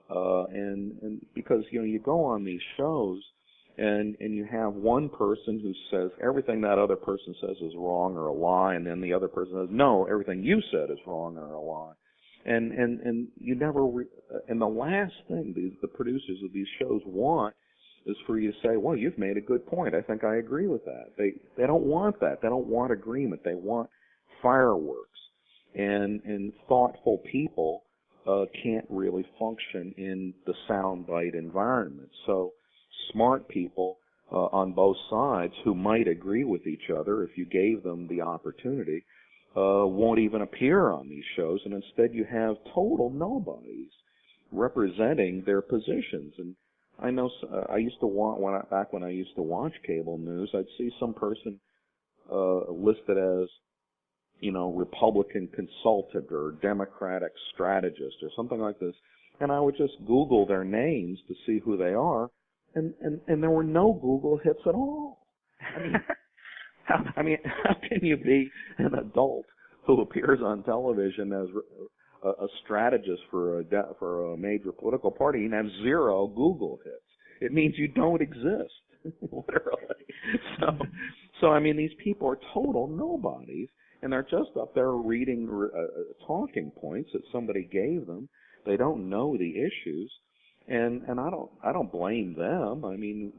And because, you go on these shows and you have one person who says everything that other person says is wrong or a lie, and then the other person says, no, everything you said is wrong or a lie. And you never, and the last thing the producers of these shows want is for you to say, well, you've made a good point. I think I agree with that. They don't want that. They don't want agreement. They want fireworks. And thoughtful people can't really function in the soundbite environment. So smart people on both sides who might agree with each other if you gave them the opportunity won't even appear on these shows, and instead you have total nobodies representing their positions. And I know I used to want back when I used to watch cable news, I'd see some person listed as, Republican consultant or Democratic strategist or something like this, and I would just Google their names to see who they are, and there were no Google hits at all. I mean, how can you be an adult who appears on television as a strategist for a major political party and have 0 Google hits? It means you don't exist, literally. So I mean, these people are total nobodies, and they're just up there reading talking points that somebody gave them. They don't know the issues, and I don't blame them. I mean,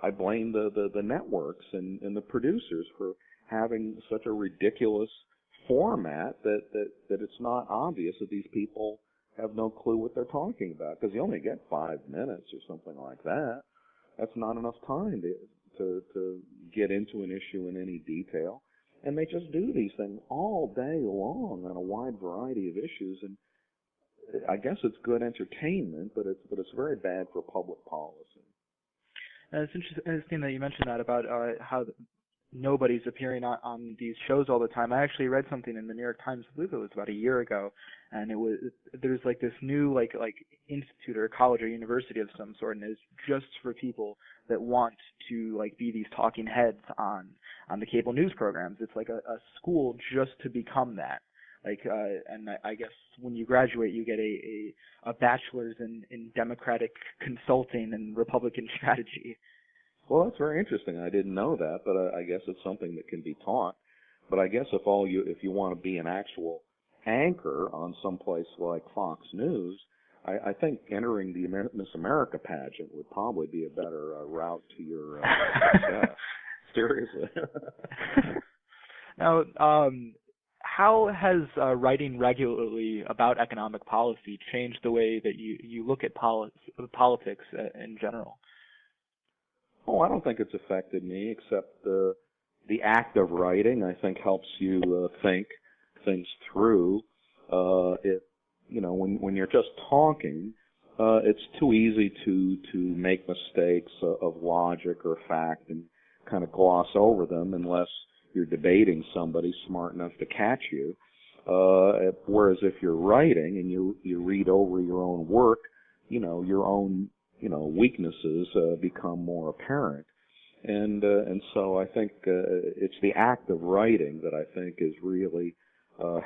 I blame the networks and the producers for having such a ridiculous format that it's not obvious that these people have no clue what they're talking about, because you only get 5 minutes or something like that. That's not enough time to get into an issue in any detail, and they just do these things all day long on a wide variety of issues. And I guess it's good entertainment, but it's very bad for public policy. It's interesting that you mentioned that about how nobody's appearing on these shows all the time. I actually read something in the New York Times, I believe it was about a year ago, and there's like this new like institute or college or university of some sort, and it's just for people that want to like be these talking heads on the cable news programs. It's like a school just to become that. And I guess when you graduate, you get a bachelor's in democratic consulting and Republican strategy. Well, that's very interesting. I didn't know that, but I guess it's something that can be taught. But I guess if you want to be an actual anchor on some place like Fox News, I think entering the Miss America pageant would probably be a better route to your success. Seriously. Now, how has writing regularly about economic policy changed the way that you look at politics in general? Oh, I don't think it's affected me, except the act of writing, I think, helps you think things through. When you're just talking, it's too easy to make mistakes of logic or fact and kind of gloss over them unless you're debating somebody smart enough to catch you. Whereas if you're writing and you read over your own work, your own weaknesses become more apparent. And so I think it's the act of writing that I think has really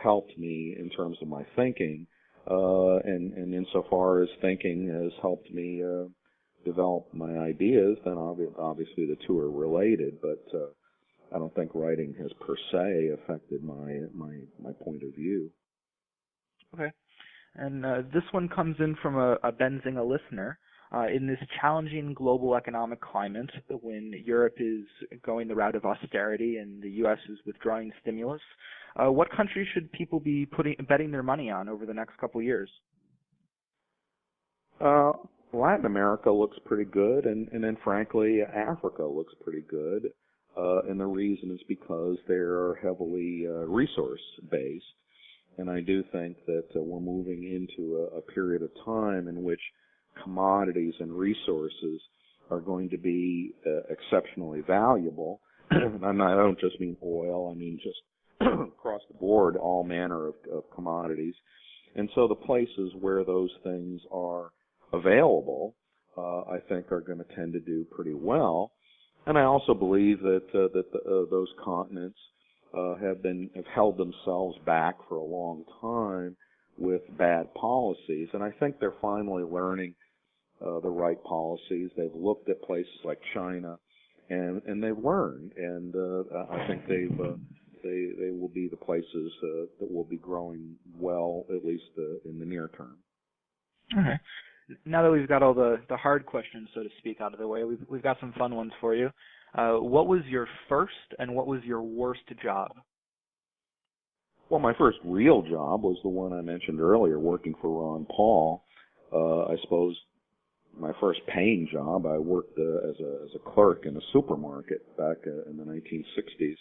helped me in terms of my thinking. And insofar as thinking has helped me develop my ideas, then obviously the two are related. But I don't think writing has per se affected my point of view. Okay. And this one comes in from a Benzinga listener. In this challenging global economic climate, when Europe is going the route of austerity and the U.S. is withdrawing stimulus, what country should people be betting their money on over the next couple of years? Latin America looks pretty good, and then frankly, Africa looks pretty good. And the reason is because they're heavily resource-based. And I do think that we're moving into a period of time in which commodities and resources are going to be exceptionally valuable. And I don't just mean oil, I mean just across the board, all manner of commodities. And so the places where those things are available, I think are going to tend to do pretty well. And I also believe that those continents have held themselves back for a long time with bad policies. And I think they're finally learning the right policies. They've looked at places like China, and they've learned. And I think they will be the places that will be growing well, at least in the near term. Okay. Now that we've got all the hard questions, so to speak, out of the way, we've got some fun ones for you. What was your first and what was your worst job? Well, my first real job was the one I mentioned earlier, working for Ron Paul. I suppose my first paying job, I worked as a clerk in a supermarket back in the 1960s.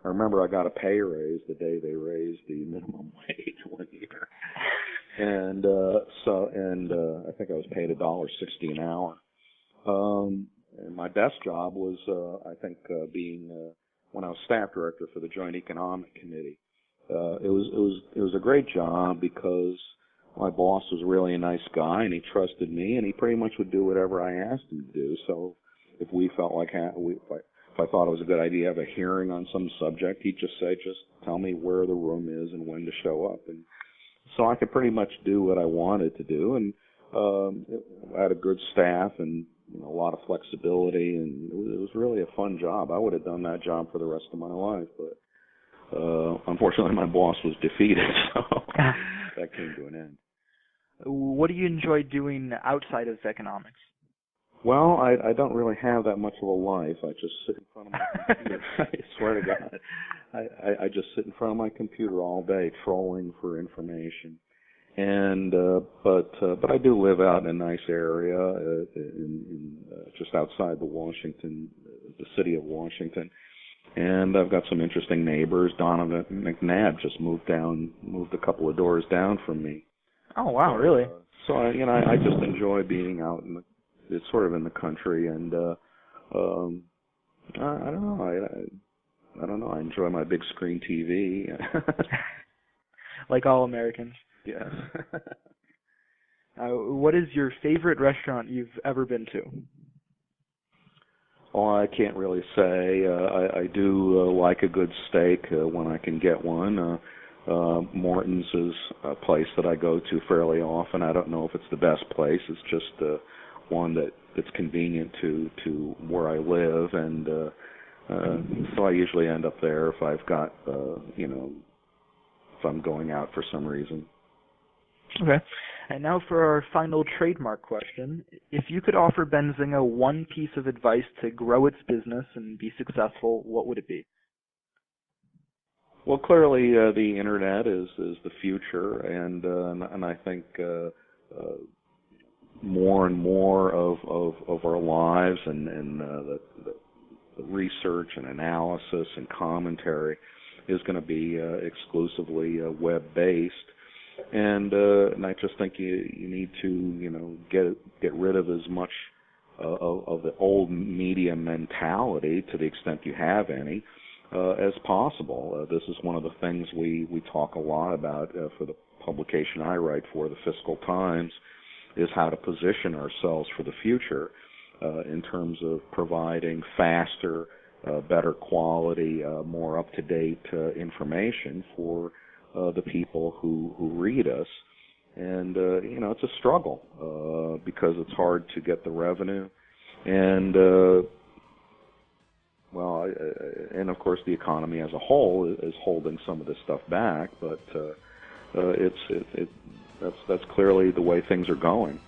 I remember I got a pay raise the day they raised the minimum wage one year, and I think I was paid $1.60 an hour. And my best job was, I think, being when I was staff director for the Joint Economic Committee. It was a great job because my boss was really a nice guy and he trusted me and he pretty much would do whatever I asked him to do. So if we felt like if I thought it was a good idea to have a hearing on some subject, he'd just say, just tell me where the room is and when to show up. And so I could pretty much do what I wanted to do. And I had a good staff and a lot of flexibility, and it was really a fun job. I would have done that job for the rest of my life, but unfortunately my boss was defeated, so that came to an end. What do you enjoy doing outside of economics? Well, I don't really have that much of a life. I just sit in front of my computer. I swear to God. I just sit in front of my computer all day trolling for information. And but I do live out in a nice area in just outside the city of Washington, and I've got some interesting neighbors. Donovan McNabb just moved a couple of doors down from me. Oh wow, really? So I just enjoy being out it's sort of in the country, and I don't know. I enjoy my big screen TV. Like all Americans. Yes. What is your favorite restaurant you've ever been to? Oh, I can't really say. I do like a good steak when I can get one. Morton's is a place that I go to fairly often. I don't know if it's the best place. It's just one that's convenient to where I live, and so I usually end up there if I've got if I'm going out for some reason. Okay. And now for our final trademark question. If you could offer Benzinga one piece of advice to grow its business and be successful, what would it be? Well, clearly the internet is the future, and I think more and more of our lives and the research and analysis and commentary is going to be exclusively web-based. And I just think you need to get rid of as much of the old media mentality, to the extent you have any, as possible. This is one of the things we talk a lot about for the publication I write for, the Fiscal Times, is how to position ourselves for the future in terms of providing faster, better quality, more up-to-date information for the people who read us. And it's a struggle because it's hard to get the revenue, and and of course the economy as a whole is holding some of this stuff back, but that's clearly the way things are going.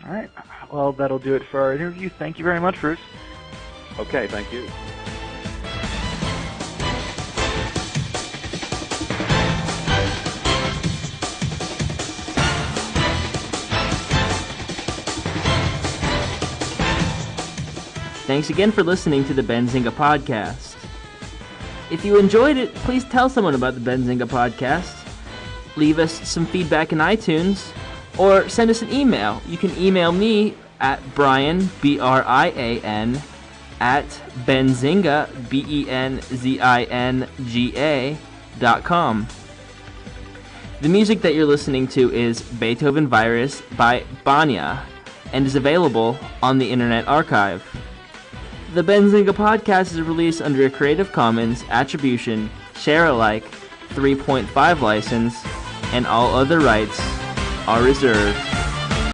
All right. Well, that'll do it for our interview. Thank you very much, Bruce. Okay, thank you. Thanks again for listening to the Benzinga podcast. If you enjoyed it, please tell someone about the Benzinga podcast. Leave us some feedback in iTunes, or send us an email. You can email me at Brian, B-R-I-A-N, at Benzinga, BENZINGA.com. The music that you're listening to is Beethoven Virus by Banya, and is available on the Internet Archive. The Benzinga podcast is released under a Creative Commons Attribution, Share Alike, 3.5 license, and all other rights are reserved.